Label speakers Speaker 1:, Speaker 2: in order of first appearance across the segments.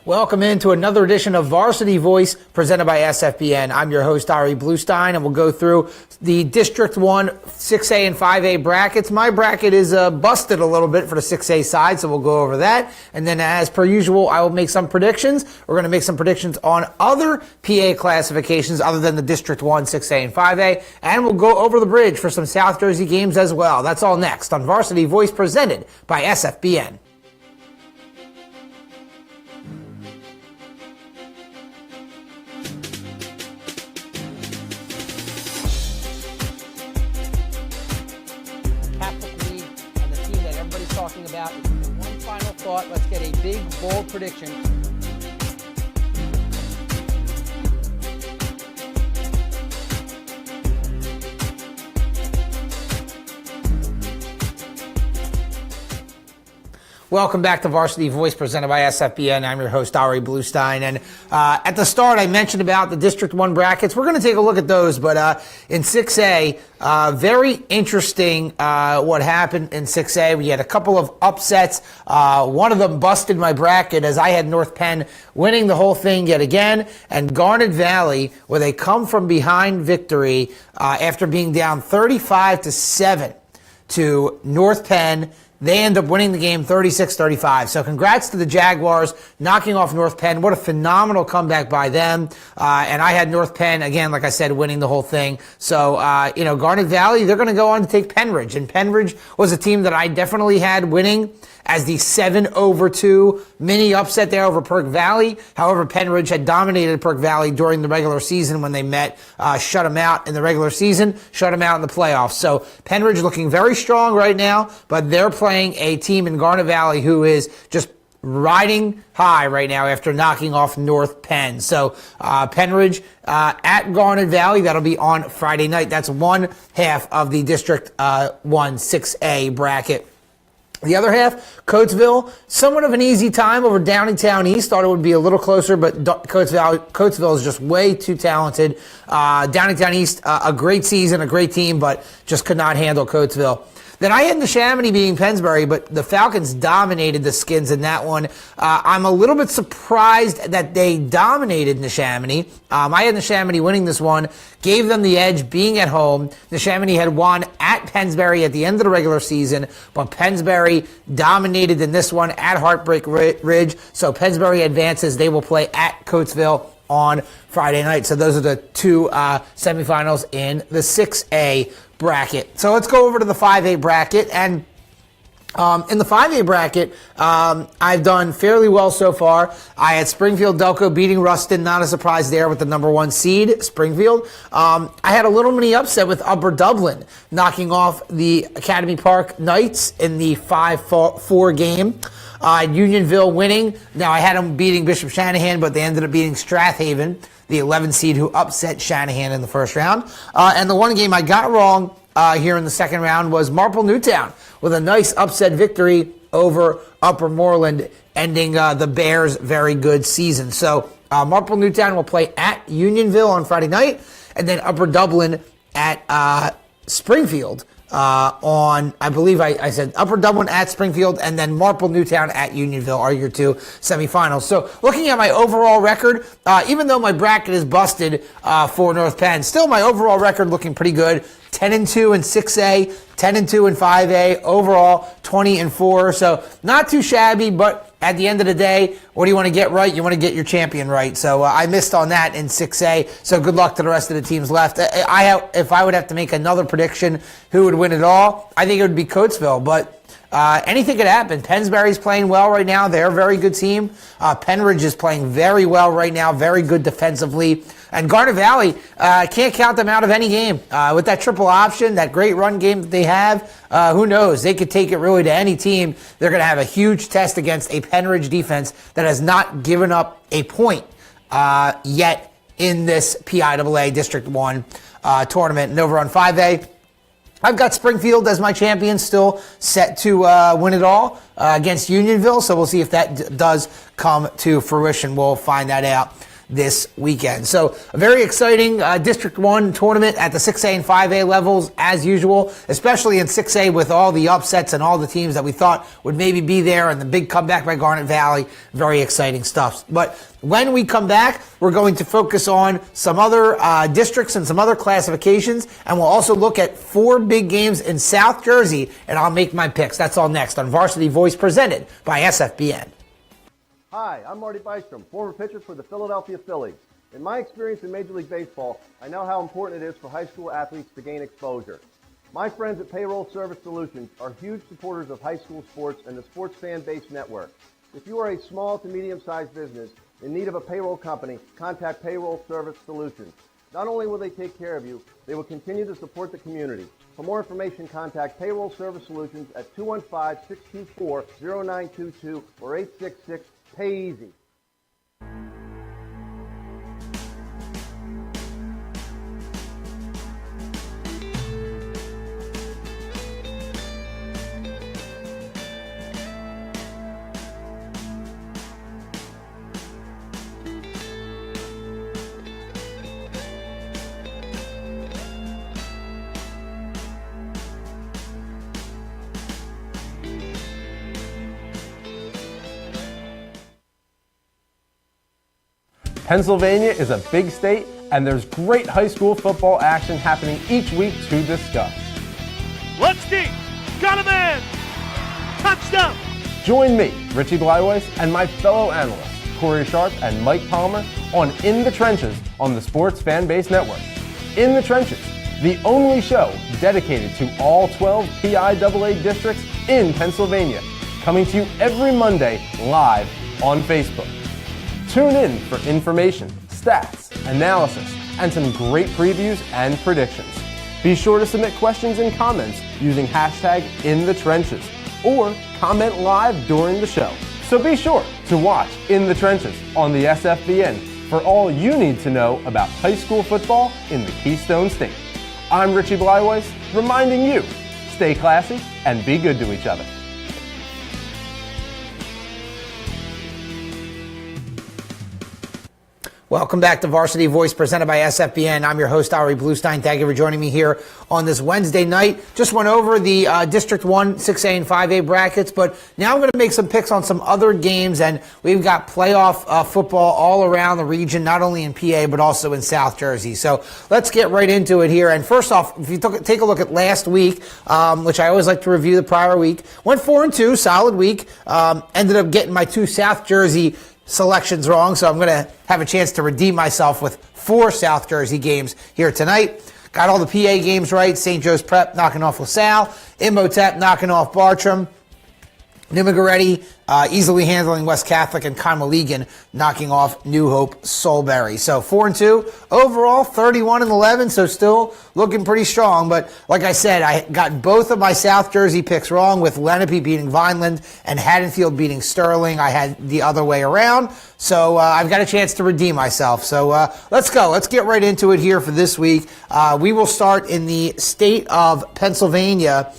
Speaker 1: Welcome into another edition of Varsity Voice presented by SFBN. I'm your host, Ari Bluestein, and we'll go through the District 1 6A and 5A brackets. My bracket is busted a little bit for the 6A side, so we'll go over that. And then as per usual, I will make some predictions. We're going to make some predictions on other PA classifications other than the District 1, 6A, and 5A. And we'll go over the bridge for some South Jersey games as well. That's all next on Varsity Voice presented by SFBN. Talking about one final thought. Let's get a big, bold prediction. Welcome back to Varsity Voice presented by SFBN. I'm your host, Ari Bluestein. And at the start, I mentioned about the District 1 brackets. We're going to take a look at those. But in 6A, very interesting what happened in 6A. We had a couple of upsets. One of them busted my bracket as I had North Penn winning the whole thing yet again. And Garnet Valley with a come-from-behind victory after being down 35-7 to North Penn. They end up winning the game 36-35. So congrats to the Jaguars knocking off North Penn. What a phenomenal comeback by them. And I had North Penn, again, like I said, winning the whole thing. So, Garnet Valley, they're going to go on to take Penridge. And Penridge was a team that I definitely had winning as the 7-2 mini upset there over Perk Valley. However, Penridge had dominated Perk Valley during the regular season when they met, shut them out in the regular season, shut them out in the playoffs. So Penridge looking very strong right now, but they're playing a team in Garnet Valley who is just riding high right now after knocking off North Penn. So Penridge at Garnet Valley, that'll be on Friday night. That's one half of the District 1 6A bracket. The other half, Coatesville, somewhat of an easy time over Downingtown East. Thought it would be a little closer, but Coatesville is just way too talented. Downingtown East, a great season, a great team, but just could not handle Coatesville. Then I had Neshaminy beating Pennsbury, but the Falcons dominated the Skins in that one. I'm a little bit surprised that they dominated Neshaminy. I had Neshaminy winning this one, gave them the edge being at home. Neshaminy had won at Pennsbury at the end of the regular season, but Pennsbury dominated in this one at Heartbreak Ridge. So Pennsbury advances. They will play at Coatesville on Friday night. So those are the two semifinals in the 6A bracket. So let's go over to the 5A bracket. And in the 5A bracket, I've done fairly well so far. I had Springfield Delco beating Ruston. Not a surprise there with the number 1 seed, Springfield. I had a little mini upset with Upper Dublin knocking off the Academy Park Knights in the 5-4 game. Unionville winning. Now, I had them beating Bishop Shanahan, but they ended up beating Strathaven, the 11 seed who upset Shanahan in the first round. And the one game I got wrong here in the second round was Marple Newtown with a nice upset victory over Upper Moreland, ending the Bears' very good season. So Marple Newtown will play at Unionville on Friday night, and then Upper Dublin at Springfield on, I believe I said Upper Dublin at Springfield, and then Marple Newtown at Unionville are your two semifinals. So looking at my overall record, even though my bracket is busted for North Penn, still my overall record looking pretty good. 10-2 in 6A, 10-2 in 5A, overall 20-4. So not too shabby, but at the end of the day, what do you want to get right? You want to get your champion right. So I missed on that in 6A. So good luck to the rest of the teams left. If I would have to make another prediction, who would win it all? I think it would be Coatesville, but anything could happen. Pennsbury's playing well right now. They're a very good team. Penridge is playing very well right now, very good defensively. And Garnet Valley, can't count them out of any game. With that triple option, that great run game that they have, who knows? They could take it really to any team. They're going to have a huge test against a Penridge defense that has not given up a point yet in this PIAA District 1 tournament. And over on 5A, I've got Springfield as my champion, still set to win it all against Unionville. So we'll see if that does come to fruition. We'll find that out. this weekend. So a very exciting District 1 tournament at the 6A and 5A levels as usual, especially in 6A with all the upsets and all the teams that we thought would maybe be there and the big comeback by Garnet Valley. Very exciting stuff. But when we come back, we're going to focus on some other districts and some other classifications, and we'll also look at 4 big games in South Jersey, and I'll make my picks. That's all next on Varsity Voice presented by SFBN.
Speaker 2: Hi, I'm Ari Bluestein, former pitcher for the Philadelphia Phillies. In my experience in Major League Baseball, I know how important it is for high school athletes to gain exposure. My friends at Payroll Service Solutions are huge supporters of high school sports and the Sports Fan Base Network. If you are a small to medium-sized business in need of a payroll company, contact Payroll Service Solutions. Not only will they take care of you, they will continue to support the community. For more information, contact Payroll Service Solutions at 215-624-0922 or 866-PAY-EASY.
Speaker 3: Pennsylvania is a big state, and there's great high school football action happening each week to discuss.
Speaker 4: Lutski, got a man! Touchdown!
Speaker 3: Join me, Richie Bleiweiss, and my fellow analysts, Corey Sharp and Mike Palmer, on In the Trenches on the Sports Fan Base Network. In the Trenches, the only show dedicated to all 12 PIAA districts in Pennsylvania, coming to you every Monday live on Facebook. Tune in for information, stats, analysis, and some great previews and predictions. Be sure to submit questions and comments using hashtag #InTheTrenches or comment live during the show. So be sure to watch In the Trenches on the SFBN for all you need to know about high school football in the Keystone State. I'm Richie Bleiweiss, reminding you, stay classy and be good to each other.
Speaker 1: Welcome back to Varsity Voice presented by SFBN. I'm your host, Ari Bluestein. Thank you for joining me here on this Wednesday night. Just went over the District 1, 6A, and 5A brackets, but now I'm going to make some picks on some other games, and we've got playoff football all around the region, not only in PA, but also in South Jersey. So let's get right into it here. And first off, if you take a look at last week, which I always like to review the prior week, went 4-2, solid week, ended up getting my 2 South Jersey selections wrong, so I'm going to have a chance to redeem myself with 4 South Jersey games here tonight. Got all the PA games right. St. Joe's Prep knocking off LaSalle, Imhotep knocking off Bartram, New Magaretti easily handling West Catholic, and Conmohegan knocking off New Hope Soulbury. So 4-2 overall, 31-11. So still looking pretty strong. But like I said, I got both of my South Jersey picks wrong, with Lenape beating Vineland and Haddonfield beating Sterling. I had the other way around. So I've got a chance to redeem myself. So let's go. Let's get right into it here for this week. We will start in the state of Pennsylvania.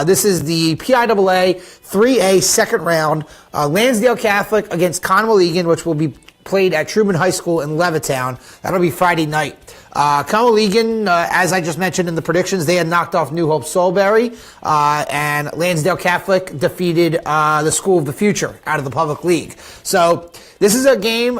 Speaker 1: This is the PIAA 3A second round. Lansdale Catholic against Conmohegan, which will be played at Truman High School in Levittown. That'll be Friday night. Conmohegan, as I just mentioned in the predictions, they had knocked off New Hope Soulbury, and Lansdale Catholic defeated the School of the Future out of the Public League. So this is a game,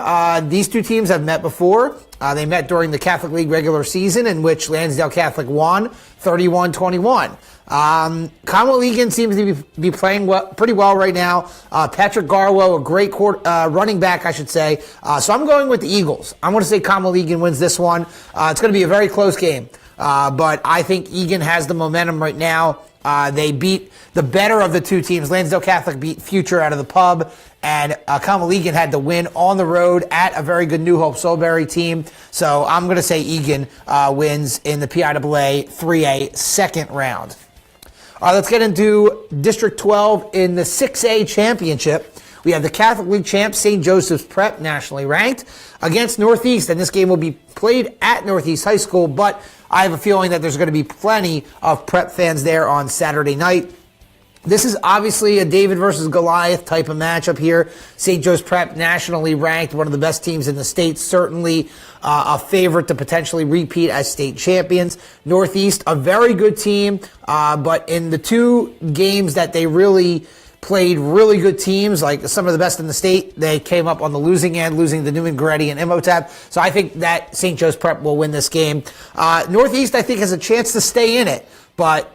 Speaker 1: these two teams have met before. They met during the Catholic League regular season, in which Lansdale Catholic won 31-21. Conmohegan seems to be playing pretty well right now. Patrick Garlow, a great running back, I should say. So I'm going with the Eagles. I'm going to say Conmohegan wins this one. It's going to be a very close game. But I think Egan has the momentum right now. They beat the better of the two teams. Lansdale Catholic beat Future out of the pub, and Conmohegan had to win on the road at a very good New Hope Soulbury team. So I'm going to say Egan wins in the PIAA 3A second round. All right, let's get into District 12 in the 6A championship. We have the Catholic League champ, St. Joseph's Prep, nationally ranked, against Northeast, and this game will be played at Northeast High School, but I have a feeling that there's going to be plenty of Prep fans there on Saturday night. This is obviously a David versus Goliath type of matchup here. St. Joe's Prep, nationally ranked, one of the best teams in the state, certainly a favorite to potentially repeat as state champions. Northeast, a very good team, but in the two games that they really played really good teams, like some of the best in the state, they came up on the losing end, losing to Newman, Goretti, and Imhotep. So I think that St. Joe's Prep will win this game. Northeast, I think, has a chance to stay in it, but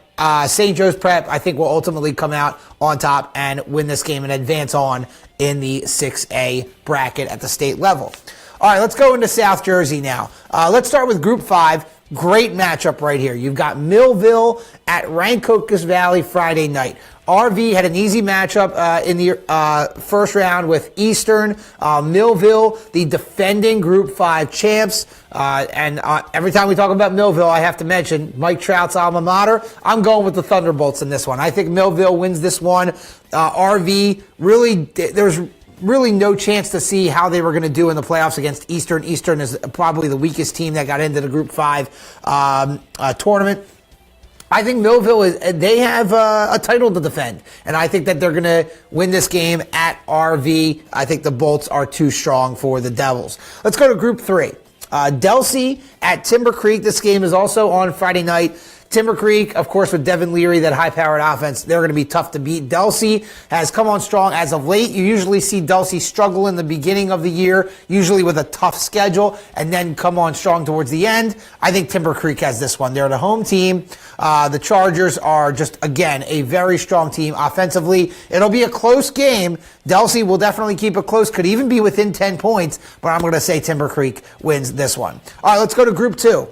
Speaker 1: St. Joe's Prep, I think, will ultimately come out on top and win this game and advance on in the 6A bracket at the state level. All right, let's go into South Jersey now. Let's start with Group 5. Great matchup right here. You've got Millville at Rancocas Valley Friday night. RV had an easy matchup in the first round with Eastern. Millville, the defending Group 5 champs. And every time we talk about Millville, I have to mention Mike Trout's alma mater. I'm going with the Thunderbolts in this one. I think Millville wins this one. RV, really, there's really no chance to see how they were going to do in the playoffs against Eastern. Eastern is probably the weakest team that got into the Group 5 tournament. I think Millville they have a title to defend, and I think that they're going to win this game at RV. I think the Bolts are too strong for the Devils. Let's go to Group 3. Delsey at Timber Creek. This game is also on Friday night. Timber Creek, of course, with Devin Leary, that high-powered offense, they're going to be tough to beat. Delsey has come on strong as of late. You usually see Delsey struggle in the beginning of the year, usually with a tough schedule, and then come on strong towards the end. I think Timber Creek has this one. They're the home team. The Chargers are just, again, a very strong team offensively. It'll be a close game. Delsey will definitely keep it close, could even be within 10 points, but I'm going to say Timber Creek wins this one. All right, let's go to Group 2.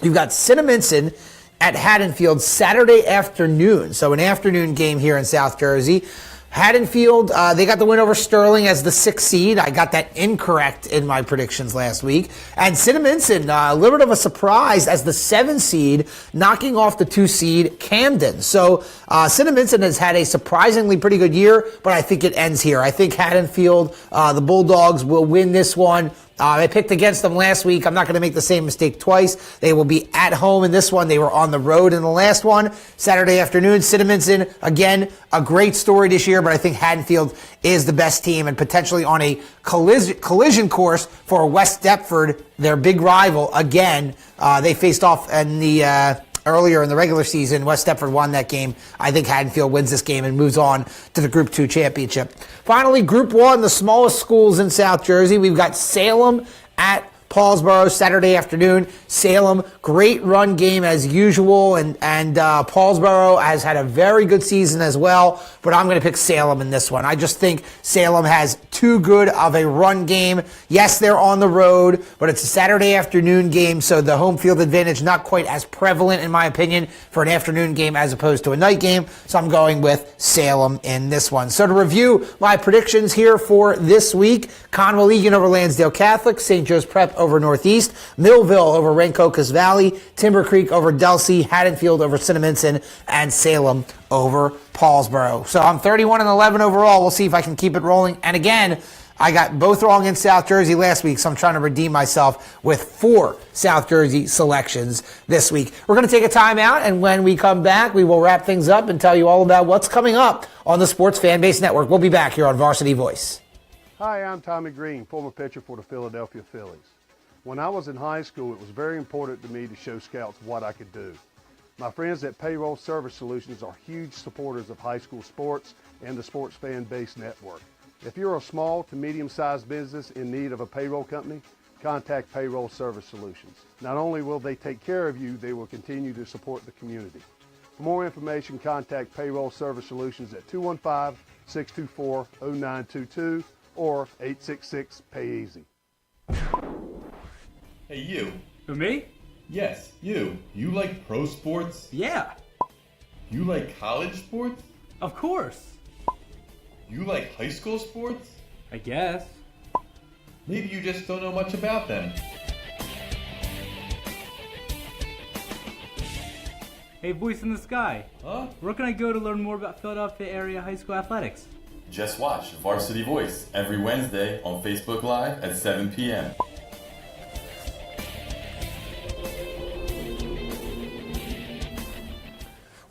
Speaker 1: You've got Cinnaminson at Haddonfield Saturday afternoon. So an afternoon game here in South Jersey. Haddonfield, they got the win over Sterling as the 6th seed. I got that incorrect in my predictions last week. And Cinnaminson, a little bit of a surprise as the 7th seed, knocking off the 2 seed Camden. So Cinnaminson has had a surprisingly pretty good year, but I think it ends here. I think Haddonfield, the Bulldogs, will win this one. I picked against them last week. I'm not going to make the same mistake twice. They will be at home in this one. They were on the road in the last one. Saturday afternoon, Cinnaminson, again, a great story this year, but I think Haddonfield is the best team and potentially on a collision course for West Deptford, their big rival. Again, they faced off in the earlier in the regular season. West Deptford won that game. I think Haddonfield wins this game and moves on to the Group 2 championship. Finally, Group 1, the smallest schools in South Jersey. We've got Salem at Paulsboro Saturday afternoon. Salem, great run game as usual, and Paulsboro has had a very good season as well, but I'm going to pick Salem in this one. I just think Salem has too good of a run game. Yes, they're on the road, but it's a Saturday afternoon game, so the home field advantage not quite as prevalent, in my opinion, for an afternoon game as opposed to a night game, so I'm going with Salem in this one. So to review my predictions here for this week, Conwell Egan over Lansdale Catholic, St. Joe's Prep over Northeast, Millville over Rancocas Valley, Timber Creek over Delsey, Haddonfield over Cinnaminson, and Salem over Paulsboro. So I'm 31-11 overall. We'll see if I can keep it rolling. And again, I got both wrong in South Jersey last week, so I'm trying to redeem myself with 4 South Jersey selections this week. We're going to take a timeout, and when we come back, we will wrap things up and tell you all about what's coming up on the Sports Fan Base Network. We'll be back here on Varsity Voice.
Speaker 5: Hi, I'm Tommy Green, former pitcher for the Philadelphia Phillies. When I was in high school, it was very important to me to show scouts what I could do. My friends at Payroll Service Solutions are huge supporters of high school sports and the Sports Fan Base Network. If you're a small to medium-sized business in need of a payroll company, contact Payroll Service Solutions. Not only will they take care of you, they will continue to support the community. For more information, contact Payroll Service Solutions at 215-624-0922 or 866-PAY-EASY.
Speaker 6: Hey, you.
Speaker 7: Who, me?
Speaker 6: Yes, you. You like pro sports?
Speaker 7: Yeah,
Speaker 6: You like college sports?
Speaker 7: of course.
Speaker 6: You like high school sports?
Speaker 7: I guess.
Speaker 6: Maybe you just don't know much about them.
Speaker 7: Hey, voice in the sky.
Speaker 6: Huh?
Speaker 7: Where can I go to learn more about Philadelphia area high school athletics?
Speaker 6: Just watch Varsity Voice every Wednesday on Facebook Live at 7 p.m.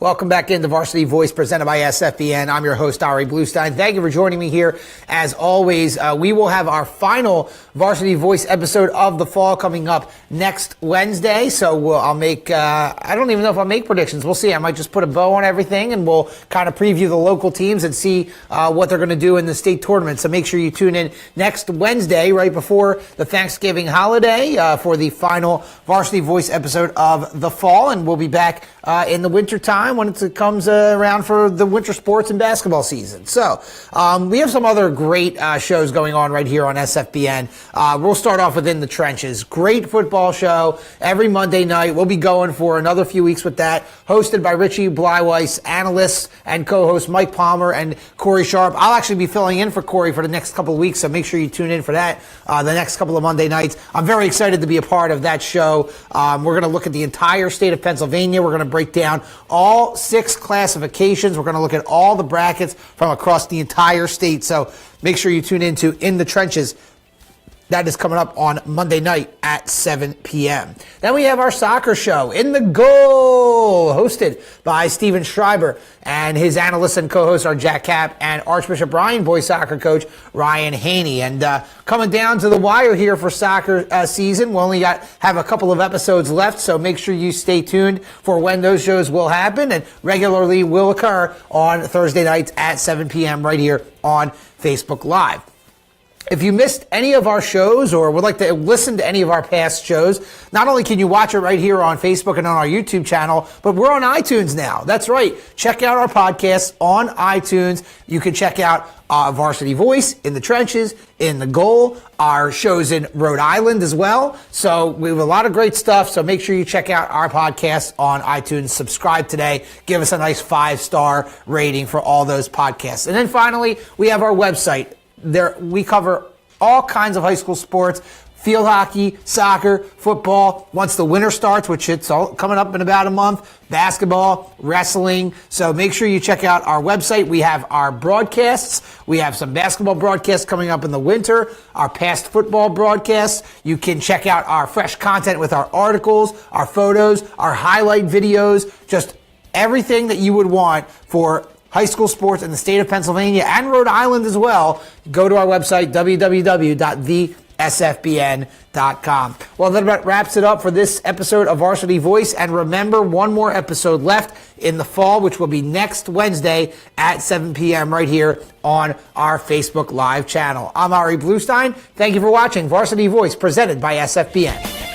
Speaker 1: Welcome back into Varsity Voice presented by SFBN. I'm your host, Ari Bluestein. Thank you for joining me here. As always, we will have our final Varsity Voice episode of the fall coming up next Wednesday. So I'll make, I don't even know if I'll make predictions. We'll see. I might just put a bow on everything and we'll kind of preview the local teams and see what they're going to do in the state tournament. So make sure you tune in next Wednesday, right before the Thanksgiving holiday, for the final Varsity Voice episode of the fall. And we'll be back in the winter time when it comes around for the winter sports and basketball season. So we have some other great shows going on right here on SFBN. We'll start off with In the Trenches. Great football show every Monday night. We'll be going for another few weeks with that. Hosted by Richie Bleiweiss, analysts and co-host Mike Palmer and Corey Sharp. I'll actually be filling in for Corey for the next couple of weeks, so make sure you tune in for that the next couple of Monday nights. I'm very excited to be a part of that show. We're going to look at the entire state of Pennsylvania. We're going to break down all 6 classifications. We're going to look at all the brackets from across the entire state. So make sure you tune in to In the Trenches. That is coming up on Monday night at 7 p.m. Then we have our soccer show, In the Goal, hosted by Steven Schreiber. And his analysts and co-hosts are Jack Kapp and Archbishop Bryan boys soccer coach Ryan Haney. And coming down to the wire here for soccer season, we only have a couple of episodes left, so make sure you stay tuned for when those shows will happen and regularly will occur on Thursday nights at 7 p.m. right here on Facebook Live. If you missed any of our shows or would like to listen to any of our past shows, not only can you watch it right here on Facebook and on our YouTube channel, but we're on iTunes now. That's right. Check out our podcasts on iTunes. You can check out Varsity Voice, In the Trenches, In the Goal, our shows in Rhode Island as well. So we have a lot of great stuff. So make sure you check out our podcasts on iTunes. Subscribe today. Give us a nice 5-star rating for all those podcasts. And then finally, we have our website. There, we cover all kinds of high school sports, field hockey, soccer, football. Once the winter starts, which it's all coming up in about a month, basketball, wrestling. So make sure you check out our website. We have our broadcasts. We have some basketball broadcasts coming up in the winter, our past football broadcasts. You can check out our fresh content with our articles, our photos, our highlight videos, just everything that you would want for high school sports in the state of Pennsylvania and Rhode Island as well. Go to our website, www.thesfbn.com. Well, that about wraps it up for this episode of Varsity Voice. And remember, one more episode left in the fall, which will be next Wednesday at 7 p.m. right here on our Facebook Live channel. I'm Ari Bluestein. Thank you for watching Varsity Voice presented by SFBN.